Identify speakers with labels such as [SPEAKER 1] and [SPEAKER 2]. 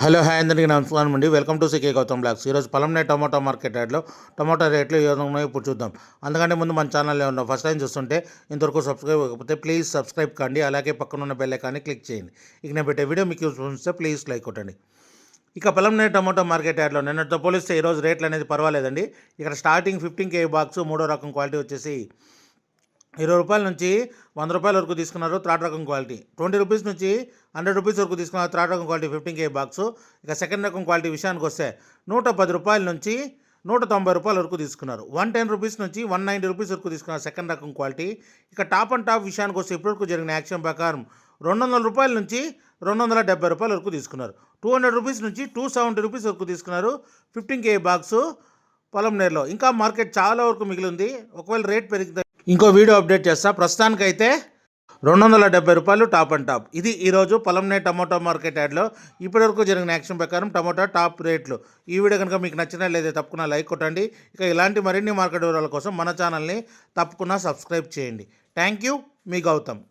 [SPEAKER 1] Hello hi అందరికీ నమస్కారం అండి. Welcome to CK Gautam blogs. ఈరోజు పొలంనే టమాటో మార్కెట్ యార్డ్లో టమాటో రేట్లు ఏ విధంగా ఉన్నాయో ఇప్పుడు చూద్దాం. అందుకంటే ముందు మన ఛానల్లో ఉన్న ఫస్ట్ టైం చూస్తుంటే ఇంతవరకు సబ్స్క్రైబ్ అవ్వకపోతే ప్లీజ్ సబ్స్క్రైబ్ కండి, అలాగే పక్కన ఉన్న బెల్ ఐకాన్ని క్లిక్ చేయండి. ఇక నేను పెట్టే వీడియో మీకు యూస్ఫుల్ వస్తే ప్లీజ్ లైక్ కొట్టండి. ఇక పొలంనే టమాటో మార్కెట్ యార్డ్లో నిన్నటితో పోలిస్తే ఈరోజు రేట్లు అనేది పర్వాలేదండి. ఇక్కడ స్టార్టింగ్ 15 kg బాక్స్ మూడో రకం క్వాలిటీ వచ్చేసి ₹20 నుంచి ₹100 వరకు తీసుకున్నారు. థర్డ్ రకం క్వాలిటీ ₹20 నుంచి ₹100 వరకు తీసుకున్నారు. థర్డ్ రకం క్వాలిటీ 15 kg బాక్సు. ఇక సెకండ్ రకం క్వాలిటీ విషయానికి వస్తే ₹110 నుంచి ₹190 వరకు తీసుకున్నారు. ₹110 నుంచి ₹190 వరకు తీసుకున్నారు సెకండ్ రకం క్వాలిటీ. ఇక టాప్ అండ్ టాప్ విషయానికి వస్తే ఇప్పటివరకు జరిగిన యాక్షన్ ప్రకారం ₹200 నుంచి ₹270 వరకు తీసుకున్నారు. ₹200 నుంచి ₹270 వరకు తీసుకున్నారు 15 kg బాక్సు పొలంనేరులో. ఇంకా మార్కెట్ చాలా వరకు మిగిలింది. ఒకవేళ రేట్ పెరిగితే ఇంకో వీడియో అప్డేట్ చేస్తా. ప్రస్తుతానికైతే ₹270 టాప్ అండ్ టాప్. ఇది ఈరోజు పొలంనే టమాటో మార్కెట్ యార్డ్లో ఇప్పటివరకు జరిగిన యాక్షన్ ప్రకారం టమాటా టాప్ రేట్లు. ఈ వీడియో కనుక మీకు నచ్చినట్లయితే తప్పకుండా లైక్ కొట్టండి. ఇక ఇలాంటి మరిన్ని మార్కెట్ వివరాల కోసం మన ఛానల్ని తప్పకుండా సబ్స్క్రైబ్ చేయండి. థ్యాంక్ యూ, మీ గౌతమ్.